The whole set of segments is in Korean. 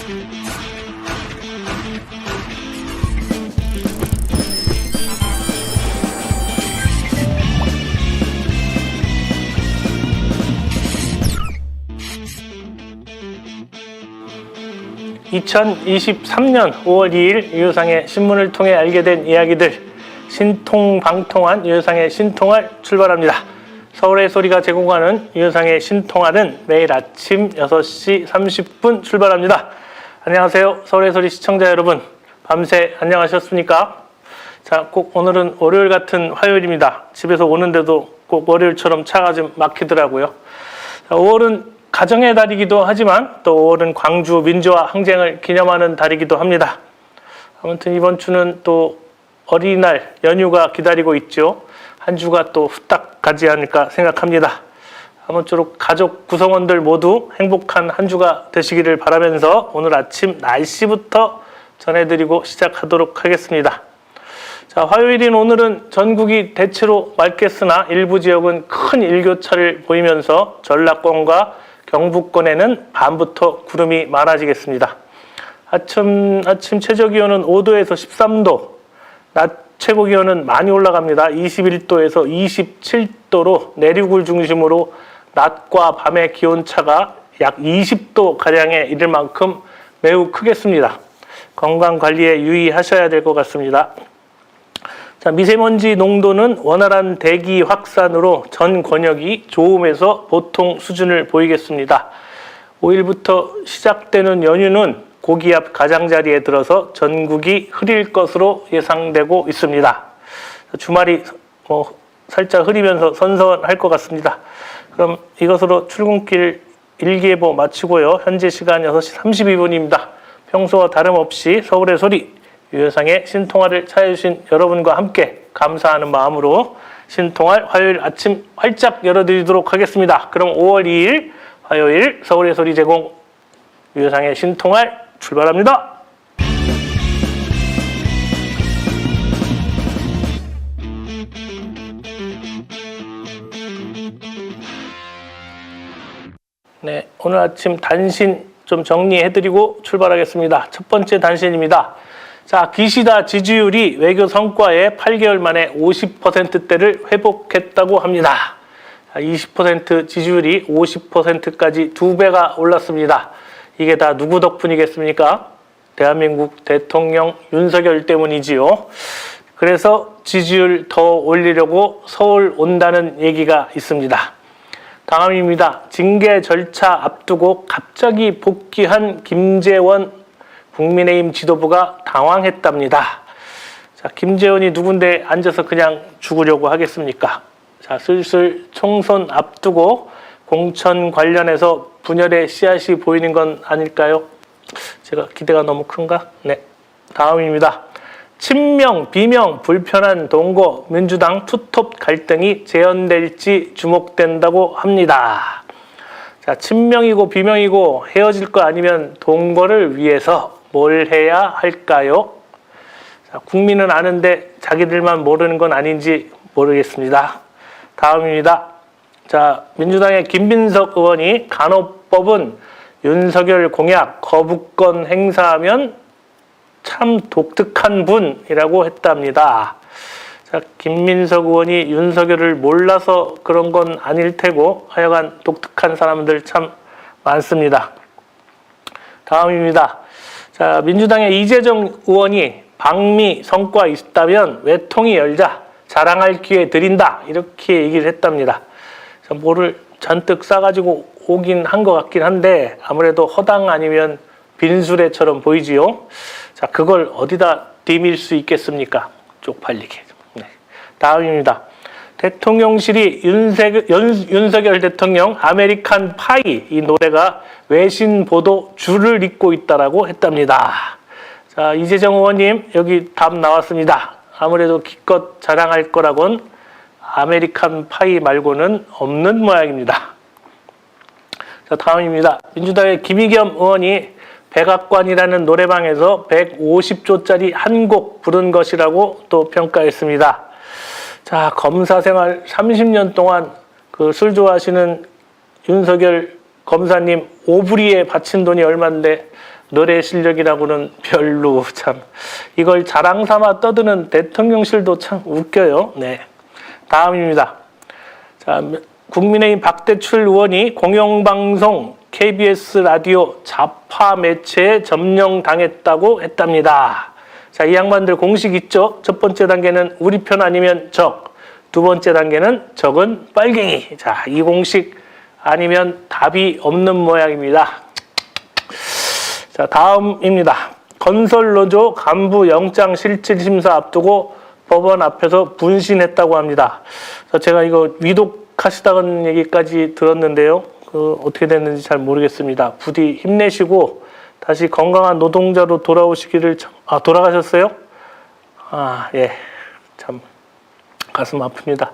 (2023년 5월 2일) 유효상의 신문을 통해 알게 된 이야기들, 신통방통한 유효상의 신통할 출발합니다. 서울의 소리가 제공하는 유효상의 신통할은 매일 아침 6시 30분 출발합니다. 안녕하세요, 서울의 소리 시청자 여러분. 밤새 안녕하셨습니까? 자, 꼭 오늘은 월요일 같은 화요일입니다. 집에서 오는데도 꼭 월요일처럼 차가 좀 막히더라고요. 자, 5월은 가정의 달이기도 하지만 또 5월은 광주 민주화 항쟁을 기념하는 달이기도 합니다. 아무튼 이번 주는 또 어린이날 연휴가 기다리고 있죠. 한 주가 또 후딱 가지 않을까 생각합니다. 아무쪼록 가족 구성원들 모두 행복한 한 주가 되시기를 바라면서 오늘 아침 날씨부터 전해드리고 시작하도록 하겠습니다. 자, 화요일인 오늘은 전국이 대체로 맑겠으나 일부 지역은 큰 일교차를 보이면서 전라권과 경북권에는 밤부터 구름이 많아지겠습니다. 아침 최저기온은 5도에서 13도, 낮 최고기온은 많이 올라갑니다. 21도에서 27도로 내륙을 중심으로 낮과 밤의 기온차가 약 20도가량에 이를 만큼 매우 크겠습니다. 건강관리에 유의하셔야 될 것 같습니다. 자, 미세먼지 농도는 원활한 대기 확산으로 전 권역이 좋음에서 보통 수준을 보이겠습니다. 5일부터 시작되는 연휴는 고기압 가장자리에 들어서 전국이 흐릴 것으로 예상되고 있습니다. 주말이 살짝 흐리면서 선선할 것 같습니다. 그럼 이것으로 출근길 일기예보 마치고요. 현재 시간 6시 32분입니다. 평소와 다름없이 서울의 소리 유효상의 신통할을 찾아주신 여러분과 함께 감사하는 마음으로 신통할 화요일 아침 활짝 열어드리도록 하겠습니다. 그럼 5월 2일 화요일 서울의 소리 제공 유효상의 신통할 출발합니다. 네, 오늘 아침 단신 좀 정리해드리고 출발하겠습니다. 첫 번째 단신입니다. 자, 기시다 지지율이 외교 성과에 8개월 만에 50%대를 회복했다고 합니다. 20% 지지율이 50%까지 2배가 올랐습니다. 이게 다 누구 덕분이겠습니까? 대한민국 대통령 윤석열 때문이지요. 그래서 지지율 더 올리려고 서울 온다는 얘기가 있습니다. 다음입니다. 징계 절차 앞두고 갑자기 복귀한 김재원 국민의힘 지도부가 당황했답니다. 자, 김재원이 누군데 앉아서 그냥 죽으려고 하겠습니까? 자, 슬슬 총선 앞두고 공천 관련해서 분열의 씨앗이 보이는 건 아닐까요? 제가 기대가 너무 큰가? 네, 다음입니다. 친명, 비명, 불편한 동거, 민주당 투톱 갈등이 재현될지 주목된다고 합니다. 자, 친명이고 비명이고 헤어질 거 아니면 동거를 위해서 뭘 해야 할까요? 자, 국민은 아는데 자기들만 모르는 건 아닌지 모르겠습니다. 다음입니다. 자, 민주당의 김빈석 의원이 간호법은 윤석열 공약 거부권 행사하면 참 독특한 분이라고 했답니다. 자, 김민석 의원이 윤석열을 몰라서 그런 건 아닐 테고 하여간 독특한 사람들 참 많습니다. 다음입니다. 자, 민주당의 이재정 의원이 방미 성과 있다면 외통위 열자, 자랑할 기회 드린다, 이렇게 얘기를 했답니다. 자, 뭐를 잔뜩 싸가지고 오긴 한 것 같긴 한데 아무래도 허당 아니면 빈수레처럼 보이지요. 자, 그걸 어디다 디밀 수 있겠습니까? 쪽팔리게. 네. 다음입니다. 대통령실이 윤석열 대통령 아메리칸 파이 이 노래가 외신 보도 줄을 잇고 있다라고 했답니다. 자, 이재정 의원님 여기 답 나왔습니다. 아무래도 기껏 자랑할 거라곤 아메리칸 파이 말고는 없는 모양입니다. 자, 다음입니다. 민주당의 김의겸 의원이 백악관이라는 노래방에서 150조짜리 한 곡 부른 것이라고 또 평가했습니다. 자, 검사 생활 30년 동안 그 술 좋아하시는 윤석열 검사님 오부리에 바친 돈이 얼마인데 노래 실력이라고는 별로. 참 이걸 자랑 삼아 떠드는 대통령실도 참 웃겨요. 네, 다음입니다. 자, 국민의힘 박대출 의원이 공영방송 KBS 라디오 좌파 매체에 점령당했다고 했답니다. 자, 이 양반들 공식 있죠? 첫 번째 단계는 우리 편 아니면 적, 두 번째 단계는 적은 빨갱이. 자, 이 공식 아니면 답이 없는 모양입니다. 자, 다음입니다. 건설노조 간부 영장실질심사 앞두고 법원 앞에서 분신했다고 합니다. 제가 이거 위독하시다는 얘기까지 들었는데요. 어떻게 됐는지 잘 모르겠습니다. 부디 힘내시고 다시 건강한 노동자로 돌아오시기를. 돌아가셨어요? 예. 참 가슴 아픕니다.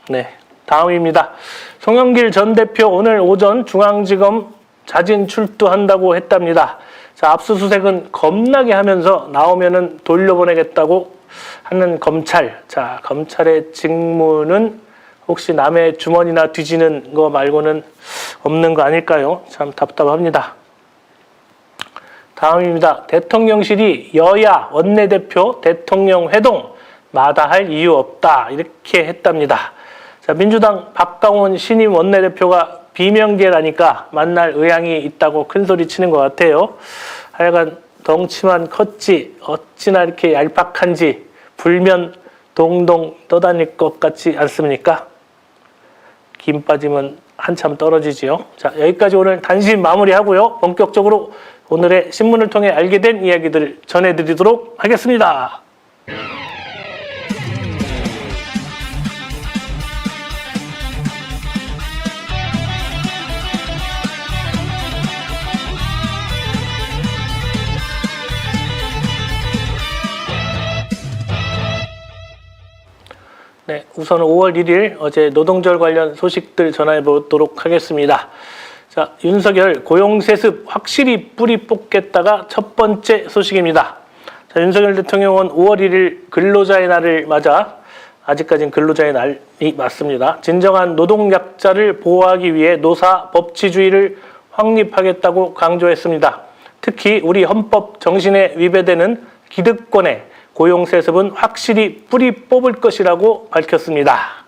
네. 다음입니다. 송영길 전 대표 오늘 오전 중앙지검 자진 출두한다고 했답니다. 자, 압수수색은 겁나게 하면서 나오면은 돌려보내겠다고 하는 검찰. 자, 검찰의 직무는 혹시 남의 주머니나 뒤지는 거 말고는 없는 거 아닐까요? 참 답답합니다. 다음입니다. 대통령실이 여야 원내대표 대통령 회동 마다할 이유 없다 이렇게 했답니다. 자, 민주당 박강원 신임 원내대표가 비명계라니까 만날 의향이 있다고 큰소리 치는 것 같아요. 하여간 덩치만 컸지 어찌나 이렇게 얄팍한지 불면 동동 떠다닐 것 같지 않습니까? 김 빠지면 한참 떨어지지요. 자, 여기까지 오늘 단신 마무리하고요. 본격적으로 오늘의 신문을 통해 알게 된 이야기들을 전해드리도록 하겠습니다. 네, 우선 5월 1일 어제 노동절 관련 소식들 전해 보도록 하겠습니다. 자, 윤석열 고용세습 확실히 뿌리 뽑겠다가 첫 번째 소식입니다. 자, 윤석열 대통령은 5월 1일 근로자의 날을 맞아 아직까지는 근로자의 날이 맞습니다. 진정한 노동약자를 보호하기 위해 노사 법치주의를 확립하겠다고 강조했습니다. 특히 우리 헌법 정신에 위배되는 기득권의 고용세습은 확실히 뿌리 뽑을 것이라고 밝혔습니다.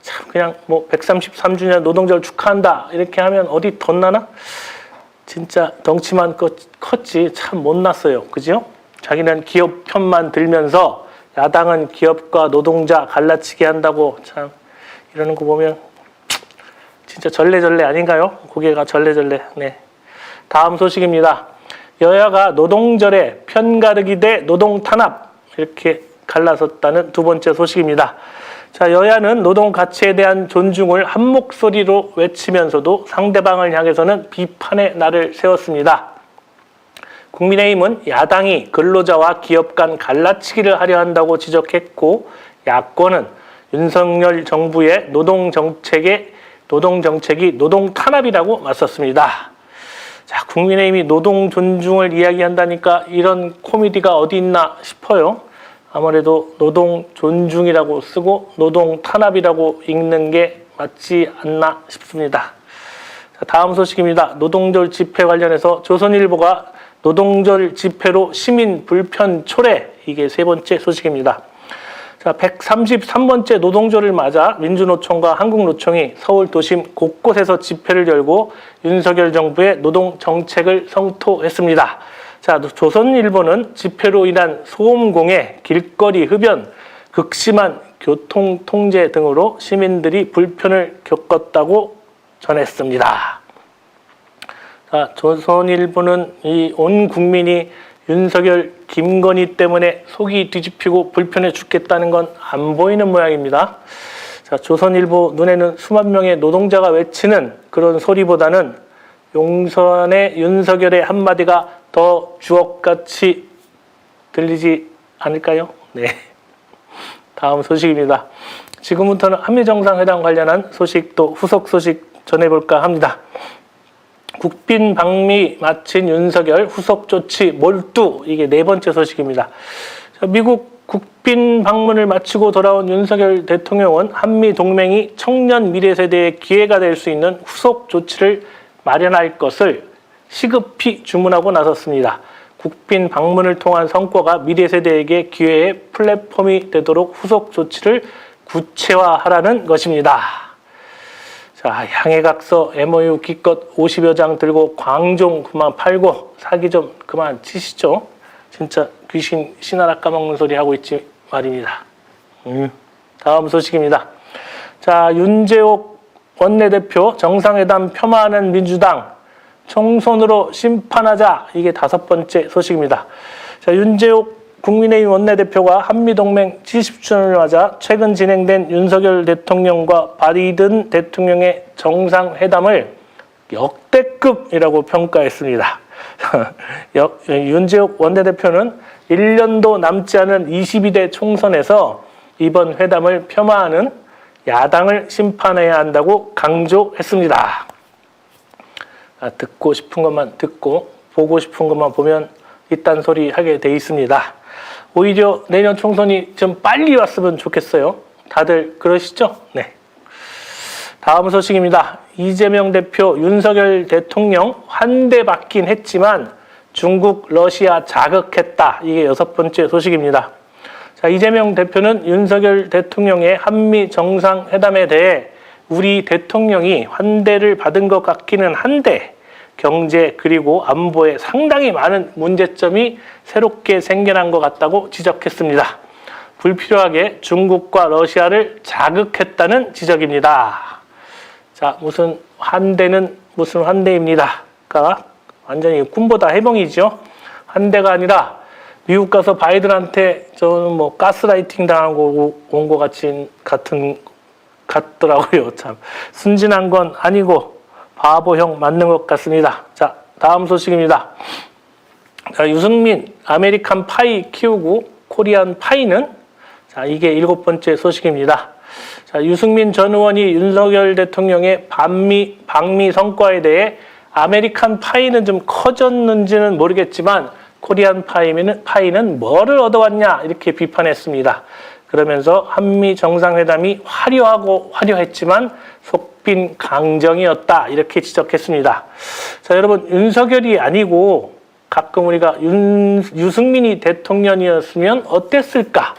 참 그냥 뭐 133주년 노동절 축하한다 이렇게 하면 어디 덧나나? 진짜 덩치만 컸지 참 못났어요. 그죠? 자기는 기업 편만 들면서 야당은 기업과 노동자 갈라치게 한다고 참 이러는 거 보면 진짜 절레절레 아닌가요? 고개가 절레절레. 네. 다음 소식입니다. 여야가 노동절에 편가르기 대 노동 탄압 이렇게 갈라섰다는 두 번째 소식입니다. 자, 여야는 노동 가치에 대한 존중을 한 목소리로 외치면서도 상대방을 향해서는 비판의 날을 세웠습니다. 국민의힘은 야당이 근로자와 기업 간 갈라치기를 하려 한다고 지적했고, 야권은 윤석열 정부의 노동 정책이 노동 탄압이라고 맞섰습니다. 자, 국민의힘이 노동 존중을 이야기한다니까 이런 코미디가 어디 있나 싶어요. 아무래도 노동 존중이라고 쓰고 노동 탄압이라고 읽는 게 맞지 않나 싶습니다. 자, 다음 소식입니다. 노동절 집회 관련해서 조선일보가 노동절 집회로 시민 불편 초래, 이게 세 번째 소식입니다. 자, 133번째 노동절을 맞아 민주노총과 한국노총이 서울 도심 곳곳에서 집회를 열고 윤석열 정부의 노동 정책을 성토했습니다. 자, 조선일보는 집회로 인한 소음공해, 길거리 흡연, 극심한 교통 통제 등으로 시민들이 불편을 겪었다고 전했습니다. 자, 조선일보는 이 온 국민이 윤석열, 김건희 때문에 속이 뒤집히고 불편해 죽겠다는 건 안 보이는 모양입니다. 자, 조선일보 눈에는 수만 명의 노동자가 외치는 그런 소리보다는 용선의 윤석열의 한마디가 더 주옥같이 들리지 않을까요? 네. 다음 소식입니다. 지금부터는 한미정상회담 관련한 소식 또 후속 소식 전해볼까 합니다. 국빈 방미 마친 윤석열 후속 조치 몰두, 이게 네 번째 소식입니다. 미국 국빈 방문을 마치고 돌아온 윤석열 대통령은 한미 동맹이 청년 미래 세대의 기회가 될 수 있는 후속 조치를 마련할 것을 시급히 주문하고 나섰습니다. 국빈 방문을 통한 성과가 미래 세대에게 기회의 플랫폼이 되도록 후속 조치를 구체화하라는 것입니다. 자, 향해각서 MOU 기껏 50여 장 들고 광종 그만 팔고 사기 좀 그만 치시죠. 진짜 귀신 씨나라 까먹는 소리 하고 있지 말입니다. 다음 소식입니다. 자, 윤재옥 원내대표 정상회담 폄하하는 민주당 총선으로 심판하자. 이게 5번째 소식입니다. 자, 윤재옥 국민의힘 원내대표가 한미동맹 70주년을 맞아 최근 진행된 윤석열 대통령과 바이든 대통령의 정상회담을 역대급이라고 평가했습니다. 윤재옥 원내대표는 1년도 남지 않은 22대 총선에서 이번 회담을 폄하하는 야당을 심판해야 한다고 강조했습니다. 듣고 싶은 것만 듣고 보고 싶은 것만 보면 이딴 소리 하게 돼 있습니다. 오히려 내년 총선이 좀 빨리 왔으면 좋겠어요. 다들 그러시죠? 네. 다음 소식입니다. 이재명 대표, 윤석열 대통령 환대받긴 했지만 중국, 러시아 자극했다. 이게 6번째 소식입니다. 자, 이재명 대표는 윤석열 대통령의 한미 정상회담에 대해 우리 대통령이 환대를 받은 것 같기는 한데 경제 그리고 안보에 상당히 많은 문제점이 새롭게 생겨난 것 같다고 지적했습니다. 불필요하게 중국과 러시아를 자극했다는 지적입니다. 자, 무슨 환대는 무슨 환대입니다. 그러니까 완전히 꿈보다 해몽이죠. 환대가 아니라 미국 가서 바이든한테 저는 뭐 가스라이팅 당하고 온 것 같더라고요. 참 순진한 건 아니고 바보형 맞는 것 같습니다. 자, 다음 소식입니다. 자, 유승민 아메리칸 파이 키우고 코리안 파이는 자, 이게 7번째 소식입니다. 자, 유승민 전 의원이 윤석열 대통령의 방미 성과에 대해 아메리칸 파이는 좀 커졌는지는 모르겠지만 코리안 파이는 뭐를 얻어왔냐 이렇게 비판했습니다. 그러면서 한미 정상회담이 화려했지만 속빈 강정이었다 이렇게 지적했습니다. 자, 여러분 윤석열이 아니고 가끔 우리가 유승민이 대통령이었으면 어땠을까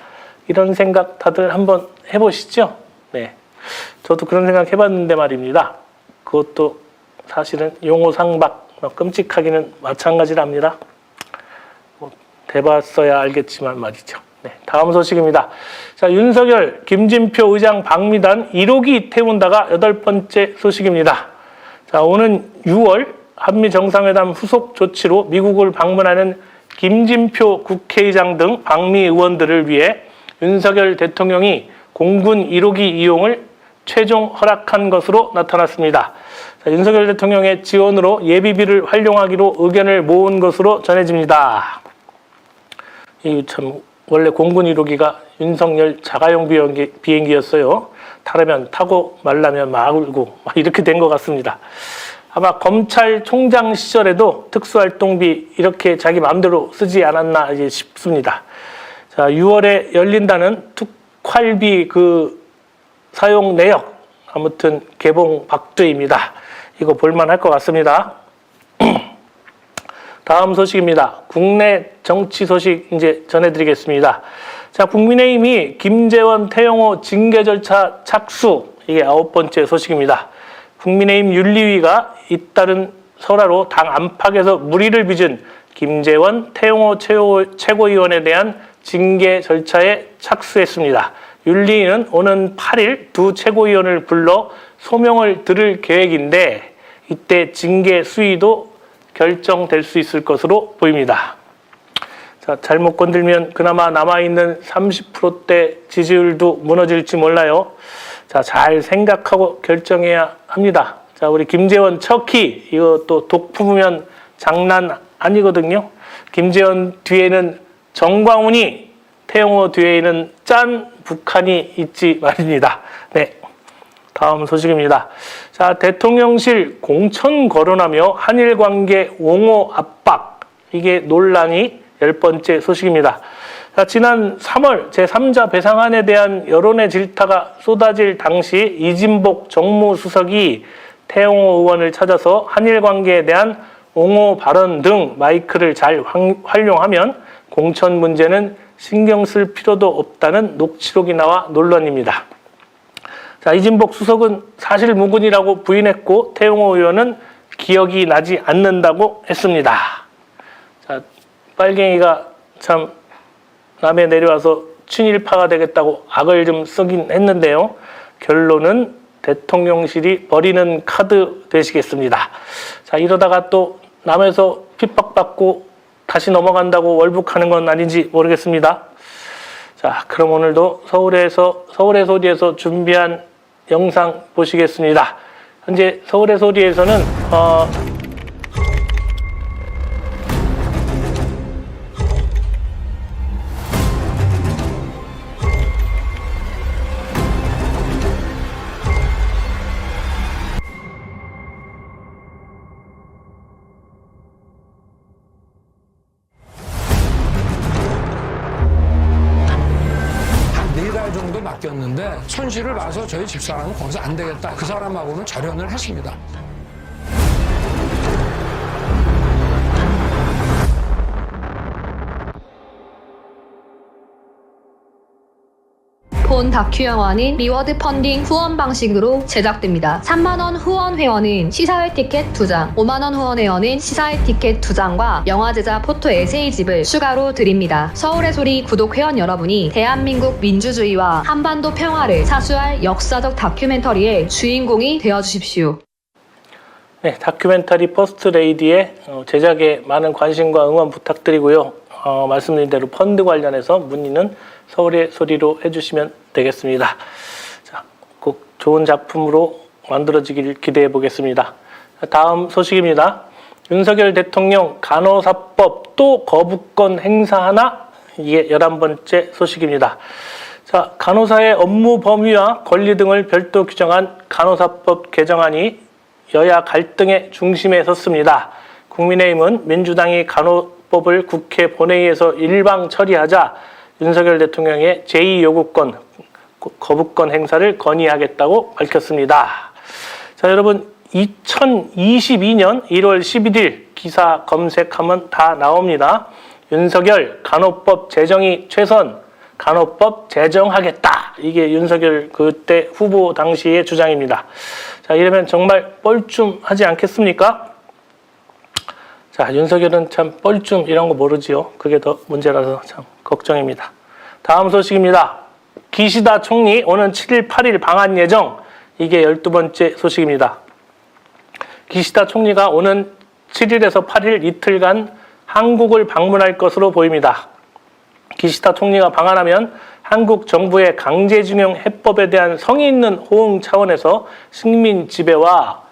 이런 생각 다들 한번 해보시죠. 네, 저도 그런 생각 해봤는데 말입니다. 그것도 사실은 용호상박 끔찍하기는 마찬가지랍니다. 돼봤어야 알겠지만 말이죠. 네, 다음 소식입니다. 자, 윤석열, 김진표 의장 방미단 1호기 태운다가 8번째 소식입니다. 자, 오는 6월 한미 정상회담 후속 조치로 미국을 방문하는 김진표 국회의장 등 방미 의원들을 위해 윤석열 대통령이 공군 1호기 이용을 최종 허락한 것으로 나타났습니다. 자, 윤석열 대통령의 지원으로 예비비를 활용하기로 의견을 모은 것으로 전해집니다. 이 참 원래 공군 1호기가 윤석열 자가용 비행기였어요. 타려면 타고 말라면 말고 이렇게 된 것 같습니다. 아마 검찰총장 시절에도 특수활동비 이렇게 자기 마음대로 쓰지 않았나 이제 싶습니다. 자, 6월에 열린다는 특활비 그 사용 내역 아무튼 개봉 박두입니다. 이거 볼만할 것 같습니다. 다음 소식입니다. 국내 정치 소식 이제 전해드리겠습니다. 자, 국민의힘이 김재원, 태영호 징계 절차 착수 이게 9번째 소식입니다. 국민의힘 윤리위가 잇따른 설화로 당 안팎에서 물의를 빚은 김재원, 태영호 최고위원에 대한 징계 절차에 착수했습니다. 윤리위는 오는 8일 두 최고위원을 불러 소명을 들을 계획인데 이때 징계 수위도 결정될 수 있을 것으로 보입니다. 자, 잘못 건들면 그나마 남아있는 30%대 지지율도 무너질지 몰라요. 자, 잘 생각하고 결정해야 합니다. 자, 우리 김재원 척키 이거 또 독 품으면 장난 아니거든요. 김재원 뒤에는 정광훈이, 태영호 뒤에는 짠 북한이 있지 말입니다. 네, 다음 소식입니다. 자, 대통령실 공천 거론하며 한일 관계 옹호 압박 이게 논란이 10번째 소식입니다. 자, 지난 3월 제3자 배상안에 대한 여론의 질타가 쏟아질 당시 이진복 정무수석이 태영호 의원을 찾아서 한일 관계에 대한 옹호 발언 등 마이크를 잘 활용하면 공천 문제는 신경 쓸 필요도 없다는 녹취록이 나와 논란입니다. 자, 이진복 수석은 사실무근이라고 부인했고 태용호 의원은 기억이 나지 않는다고 했습니다. 자, 빨갱이가 참 남해 내려와서 친일파가 되겠다고 악을 좀 쓰긴 했는데요. 결론은 대통령실이 버리는 카드 되시겠습니다. 자, 이러다가 또 남에서 핍박받고 다시 넘어간다고 월북하는 건 아닌지 모르겠습니다. 자, 그럼 오늘도 서울의 소리에서 준비한 영상 보시겠습니다. 현재 서울의 소리에서는 정도 맡겼는데 손실을 봐서 저희 집사람은 거기서 안 되겠다. 그 사람하고는 절연을 했습니다. 본 다큐 영화는 리워드 펀딩 후원 방식으로 제작됩니다. 3만원 후원 회원은 시사회 티켓 2장, 5만원 후원 회원은 시사회 티켓 2장과 영화 제작 포토 에세이집을 추가로 드립니다. 서울의 소리 구독 회원 여러분이 대한민국 민주주의와 한반도 평화를 사수할 역사적 다큐멘터리의 주인공이 되어주십시오. 네, 다큐멘터리 퍼스트 레이디의 제작에 많은 관심과 응원 부탁드리고요. 말씀드린 대로 펀드 관련해서 문의는 서울의 소리로 해주시면 되겠습니다. 자, 꼭 좋은 작품으로 만들어지길 기대해 보겠습니다. 다음 소식입니다. 윤석열 대통령 간호사법 또 거부권 행사하나? 이게 11번째 소식입니다. 자, 간호사의 업무 범위와 권리 등을 별도 규정한 간호사법 개정안이 여야 갈등의 중심에 섰습니다. 국민의힘은 민주당이 간호법을 국회 본회의에서 일방 처리하자 윤석열 대통령의 제2요구권, 거부권 행사를 건의하겠다고 밝혔습니다. 자, 여러분 2022년 1월 11일 기사 검색하면 다 나옵니다. 윤석열 간호법 제정이 최선, 간호법 제정하겠다. 이게 윤석열 그때 후보 당시의 주장입니다. 자, 이러면 정말 뻘쭘하지 않겠습니까? 자, 윤석열은 참 뻘쭘 이런 거 모르지요. 그게 더 문제라서 참 걱정입니다. 다음 소식입니다. 기시다 총리 오는 7일, 8일 방한 예정. 이게 12번째 소식입니다. 기시다 총리가 오는 7일에서 8일 이틀간 한국을 방문할 것으로 보입니다. 기시다 총리가 방한하면 한국 정부의 강제징용 해법에 대한 성의 있는 호응 차원에서 식민 지배와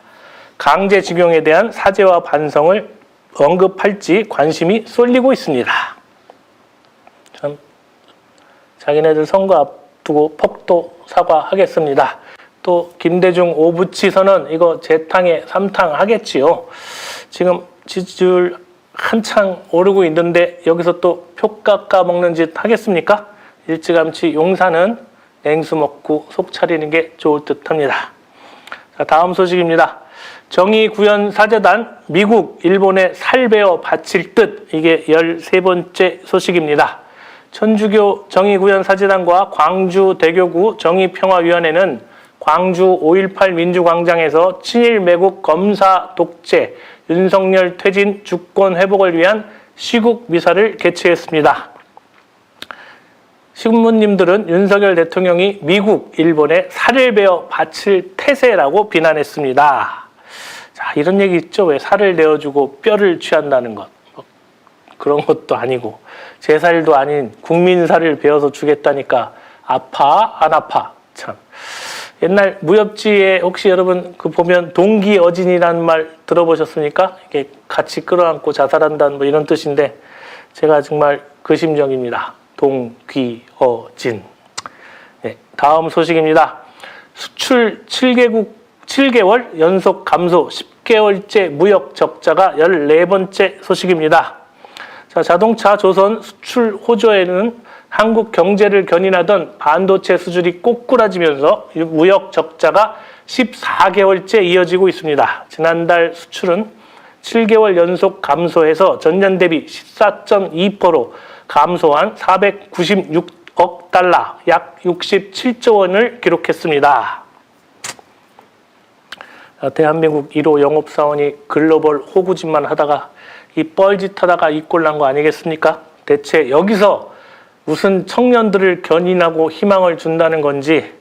강제징용에 대한 사죄와 반성을 언급할지 관심이 쏠리고 있습니다. 참 자기네들 선거 앞두고 폭도 사과하겠습니다. 또 김대중 오부치 선언 이거 재탕에 삼탕하겠지요. 지금 지지율 한창 오르고 있는데 여기서 또 표 깎아 먹는 짓 하겠습니까? 일찌감치 용사는 냉수 먹고 속 차리는 게 좋을 듯합니다. 자, 다음 소식입니다. 정의구현사재단 미국, 일본에 살 베어 바칠 듯. 이게 13번째 소식입니다. 천주교 정의구현사재단과 광주대교구 정의평화위원회는 광주 5.18 민주광장에서 친일 매국 검사 독재, 윤석열 퇴진 주권 회복을 위한 시국 미사를 개최했습니다. 신부님들은 윤석열 대통령이 미국, 일본에 살을 베어 바칠 태세라고 비난했습니다. 자, 이런 얘기 있죠. 왜 살을 내어주고 뼈를 취한다는 것. 그런 것도 아니고 제 살도 아닌 국민 살을 베어서 주겠다니까 아파 안 아파. 참 옛날 무협지에 혹시 여러분 그 보면 동기어진이라는 말 들어보셨습니까? 이게 같이 끌어안고 자살한다는 뭐 이런 뜻인데 제가 정말 그 심정입니다. 동기어진. 네, 다음 소식입니다. 수출 7개월 연속 감소, 10개월째 무역 적자가 14번째 소식입니다. 자, 자동차 조선 수출 호조에는 한국 경제를 견인하던 반도체 수출이 꼬꾸라지면서 무역 적자가 14개월째 이어지고 있습니다. 지난달 수출은 7개월 연속 감소해서 전년 대비 14.2% 감소한 496억 달러, 약 67조 원을 기록했습니다. 대한민국 1호 영업사원이 글로벌 호구짓만 하다가 이 뻘짓 하다가 이 꼴 난 거 아니겠습니까? 대체 여기서 무슨 청년들을 견인하고 희망을 준다는 건지,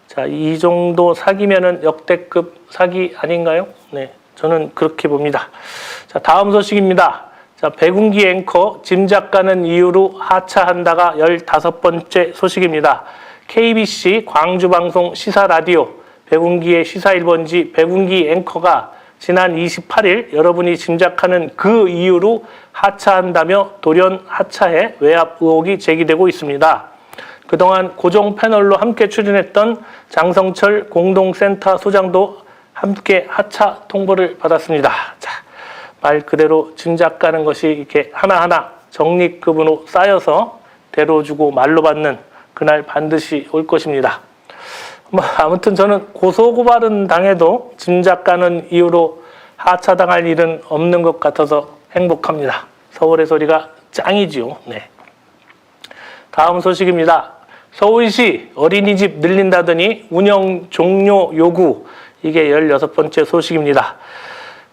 자, 이 정도 사기면은 역대급 사기 아닌가요? 네, 저는 그렇게 봅니다. 자, 다음 소식입니다. 자, 백운기 앵커 짐작 가는 이유로 하차한다가 15번째 소식입니다. KBC 광주방송 시사라디오 백운기의 시사 1번지 백운기 앵커가 지난 28일 여러분이 짐작하는 그 이유로 하차한다며 돌연 하차해 외압 의혹이 제기되고 있습니다. 그동안 고정 패널로 함께 출연했던 장성철 공동센터 소장도 함께 하차 통보를 받았습니다. 자, 말 그대로 짐작 가는 것이 이렇게 하나하나 적립급으로 쌓여서 대로 주고 말로 받는 그날 반드시 올 것입니다. 아무튼 저는 고소고발은 당해도 짐작 가는 이유로 하차당할 일은 없는 것 같아서 행복합니다. 서울의 소리가 짱이지요. 네. 다음 소식입니다. 서울시 어린이집 늘린다더니 운영 종료 요구. 이게 16번째 소식입니다.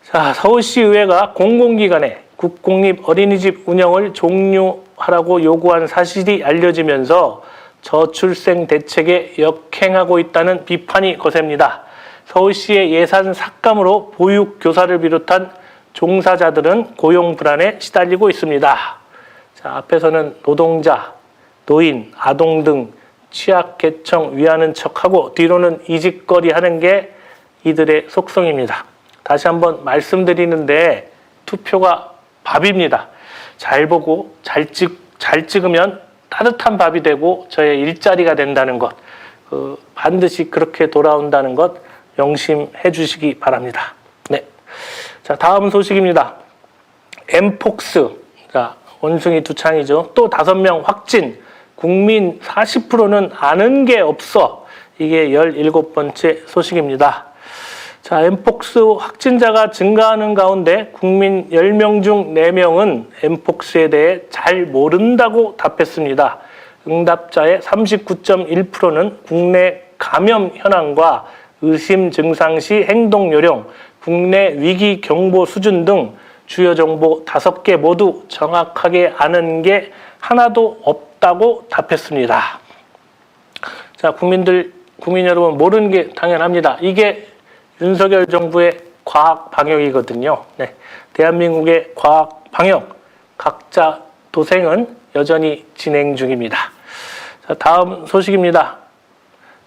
자, 서울시의회가 공공기관에 국공립 어린이집 운영을 종료하라고 요구한 사실이 알려지면서 저출생 대책에 역행하고 있다는 비판이 거셉니다. 서울시의 예산 삭감으로 보육교사를 비롯한 종사자들은 고용 불안에 시달리고 있습니다. 자, 앞에서는 노동자, 노인, 아동 등 취약계층 위하는 척하고 뒤로는 이직거리 하는 게 이들의 속성입니다. 다시 한번 말씀드리는데 투표가 밥입니다. 잘 보고 잘 찍으면 따뜻한 밥이 되고 저의 일자리가 된다는 것, 반드시 그렇게 돌아온다는 것 명심해 주시기 바랍니다. 네. 자, 다음 소식입니다. 엠폭스. 자, 원숭이 두 창이죠. 또 5명 확진. 국민 40%는 아는 게 없어. 이게 17번째 소식입니다. 자, 엠폭스 확진자가 증가하는 가운데 국민 10명 중 4명은 엠폭스에 대해 잘 모른다고 답했습니다. 응답자의 39.1%는 국내 감염 현황과 의심 증상 시 행동 요령, 국내 위기 경보 수준 등 주요 정보 5개 모두 정확하게 아는 게 하나도 없다고 답했습니다. 자, 국민 여러분 모르는 게 당연합니다. 이게 윤석열 정부의 과학 방역이거든요. 네. 대한민국의 과학 방역, 각자 도생은 여전히 진행 중입니다. 자, 다음 소식입니다.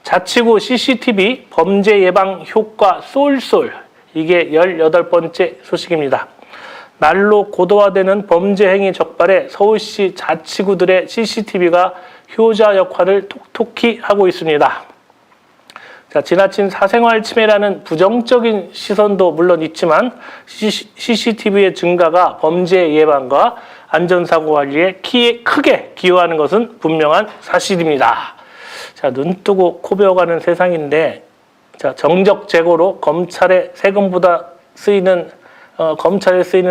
자치구 CCTV 범죄 예방 효과 쏠쏠. 이게 18번째 소식입니다. 날로 고도화되는 범죄 행위 적발에 서울시 자치구들의 CCTV가 효자 역할을 톡톡히 하고 있습니다. 자, 지나친 사생활 침해라는 부정적인 시선도 물론 있지만 CCTV의 증가가 범죄 예방과 안전사고 관리에 크게 기여하는 것은 분명한 사실입니다. 자, 눈 뜨고 코 베어가는 세상인데, 자, 정적 제고로 검찰에 쓰이는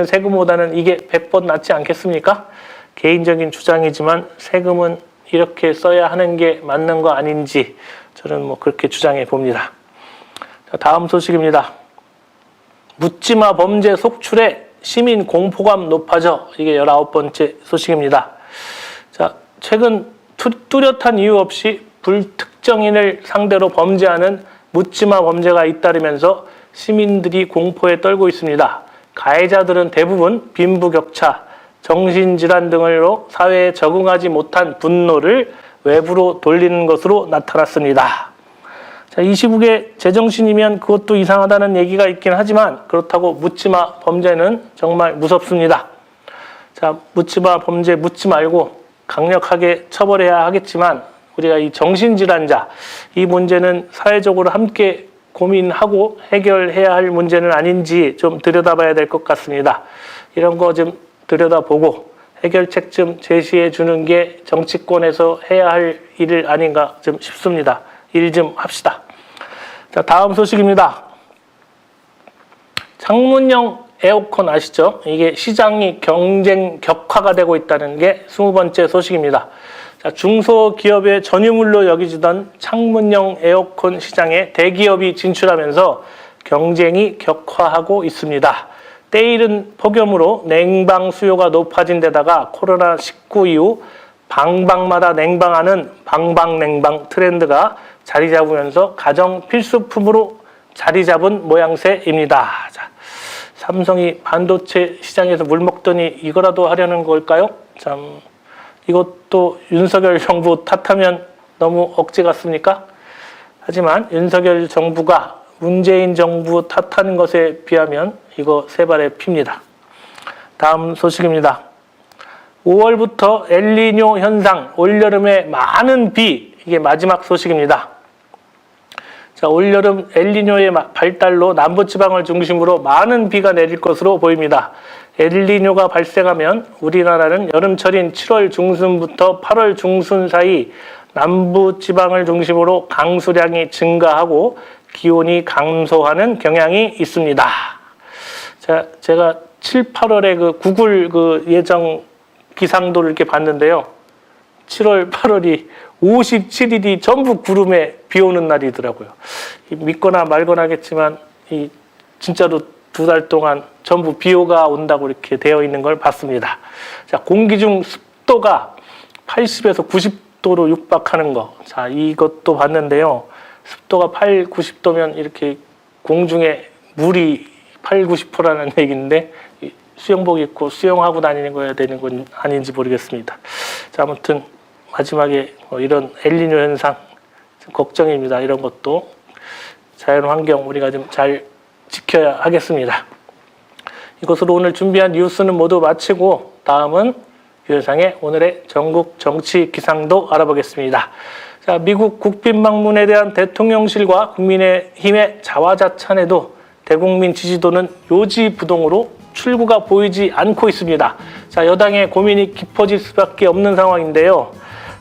세금보다는 이게 100번 낫지 않겠습니까? 개인적인 주장이지만 세금은 이렇게 써야 하는 게 맞는 거 아닌지 저는 그렇게 주장해 봅니다. 자, 다음 소식입니다. 묻지마 범죄 속출에 시민 공포감 높아져. 이게 19번째 소식입니다. 자, 최근 뚜렷한 이유 없이 불특정인을 상대로 범죄하는 묻지마 범죄가 잇따르면서 시민들이 공포에 떨고 있습니다. 가해자들은 대부분 빈부격차, 정신질환 등으로 사회에 적응하지 못한 분노를 외부로 돌리는 것으로 나타났습니다. 자, 이 시국에 제정신이면 그것도 이상하다는 얘기가 있긴 하지만 그렇다고 묻지마 범죄는 정말 무섭습니다. 자, 묻지마 범죄 묻지 말고 강력하게 처벌해야 하겠지만 우리가 이 정신질환자, 이 문제는 사회적으로 함께 고민하고 해결해야 할 문제는 아닌지 좀 들여다봐야 될 것 같습니다. 이런 거 좀 들여다보고 해결책 좀 제시해 주는 게 정치권에서 해야 할 일 아닌가 좀 싶습니다. 일 좀 합시다. 자, 다음 소식입니다. 창문형 에어컨 아시죠? 이게 시장이 경쟁 격화가 되고 있다는 게 20번째 소식입니다. 자, 중소기업의 전유물로 여기지던 창문형 에어컨 시장에 대기업이 진출하면서 경쟁이 격화하고 있습니다. 때이른 폭염으로 냉방 수요가 높아진 데다가 코로나19 이후 방방마다 냉방하는 방방냉방 트렌드가 자리 잡으면서 가정 필수품으로 자리 잡은 모양새입니다. 자, 삼성이 반도체 시장에서 물 먹더니 이거라도 하려는 걸까요? 참, 이것도 윤석열 정부 탓하면 너무 억지 같습니까? 하지만 윤석열 정부가 문재인 정부 탓하는 것에 비하면 이거 세 발의 피입니다. 다음 소식입니다. 5월부터 엘니뇨 현상, 올여름에 많은 비, 이게 마지막 소식입니다. 자, 올여름 엘니뇨의 발달로 남부지방을 중심으로 많은 비가 내릴 것으로 보입니다. 엘니뇨가 발생하면 우리나라는 여름철인 7월 중순부터 8월 중순 사이 남부지방을 중심으로 강수량이 증가하고 기온이 감소하는 경향이 있습니다. 자, 제가 7, 8월에 그 구글 그 예정 기상도를 이렇게 봤는데요. 7월, 8월이 57일이 전부 구름에 비 오는 날이더라고요. 믿거나 말거나 하겠지만 진짜로 2달 동안 전부 비오가 온다고 이렇게 되어 있는 걸 봤습니다. 자, 공기 중 습도가 80에서 90도로 육박하는 거. 자, 이것도 봤는데요. 습도가 8, 90도면 이렇게 공중에 물이 8, 90%라는 얘기인데 수영복 입고 수영하고 다니는 거야 되는 건 아닌지 모르겠습니다. 자, 아무튼 마지막에 이런 엘니뇨 현상 걱정입니다. 이런 것도 자연환경 우리가 좀 잘 지켜야 하겠습니다. 이것으로 오늘 준비한 뉴스는 모두 마치고 다음은 유현상의 오늘의 전국 정치 기상도 알아보겠습니다. 자, 미국 국빈 방문에 대한 대통령실과 국민의힘의 자화자찬에도 대국민 지지도는 요지부동으로 출구가 보이지 않고 있습니다. 자, 여당의 고민이 깊어질 수밖에 없는 상황인데요.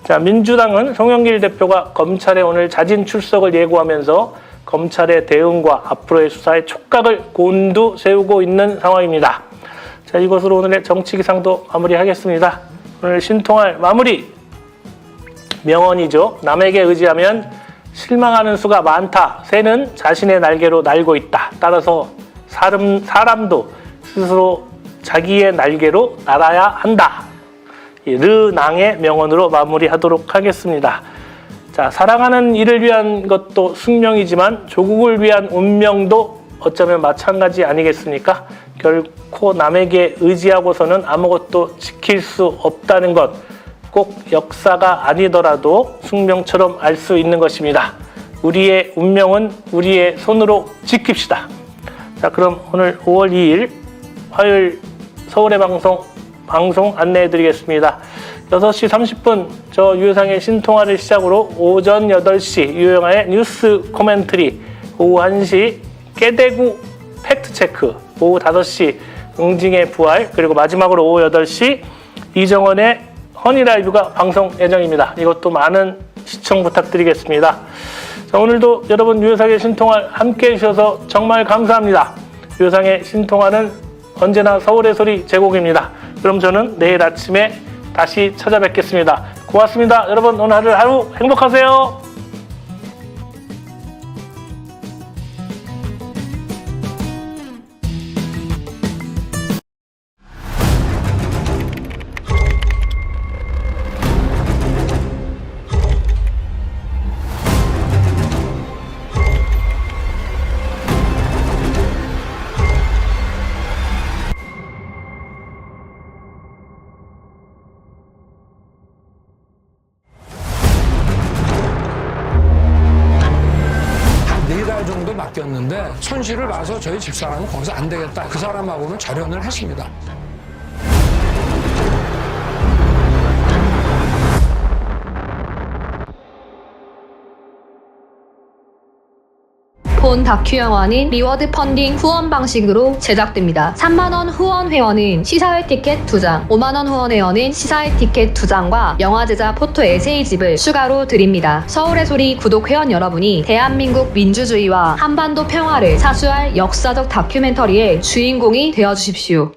자, 민주당은 송영길 대표가 검찰에 오늘 자진 출석을 예고하면서 검찰의 대응과 앞으로의 수사의 촉각을 곤두세우고 있는 상황입니다. 자, 이것으로 오늘의 정치기상도 마무리하겠습니다. 오늘 신통할 마무리 명언이죠. 남에게 의지하면 실망하는 수가 많다. 새는 자신의 날개로 날고 있다. 따라서 사람도 스스로 자기의 날개로 날아야 한다. 르낭의 명언으로 마무리하도록 하겠습니다. 자, 사랑하는 이를 위한 것도 숙명이지만 조국을 위한 운명도 어쩌면 마찬가지 아니겠습니까? 결코 남에게 의지하고서는 아무것도 지킬 수 없다는 것, 꼭 역사가 아니더라도 숙명처럼 알 수 있는 것입니다. 우리의 운명은 우리의 손으로 지킵시다. 자, 그럼 오늘 5월 2일 화요일 서울의 방송 안내해드리겠습니다. 6시 30분 저 유효상의 신통화를 시작으로 오전 8시 유효상의 뉴스 코멘터리, 오후 1시 깨대구 팩트체크, 오후 5시 응징의 부활, 그리고 마지막으로 오후 8시 이정원의 허니라이브가 방송 예정입니다. 이것도 많은 시청 부탁드리겠습니다. 자, 오늘도 여러분 유효상의 신통화 함께해 주셔서 정말 감사합니다. 유효상의 신통화는 언제나 서울의 소리 제공입니다. 그럼 저는 내일 아침에 다시 찾아뵙겠습니다. 고맙습니다. 여러분 오늘 하루 행복하세요. 정도 맡겼는데 손실을 봐서 저희 집사람은 거기서 안 되겠다. 그 사람하고는 절연을 했습니다. 본 다큐 영화는 리워드 펀딩 후원 방식으로 제작됩니다. 3만원 후원 회원은 시사회 티켓 2장, 5만원 후원 회원은 시사회 티켓 2장과 영화 제작 포토 에세이집을 추가로 드립니다. 서울의 소리 구독 회원 여러분이 대한민국 민주주의와 한반도 평화를 사수할 역사적 다큐멘터리의 주인공이 되어주십시오.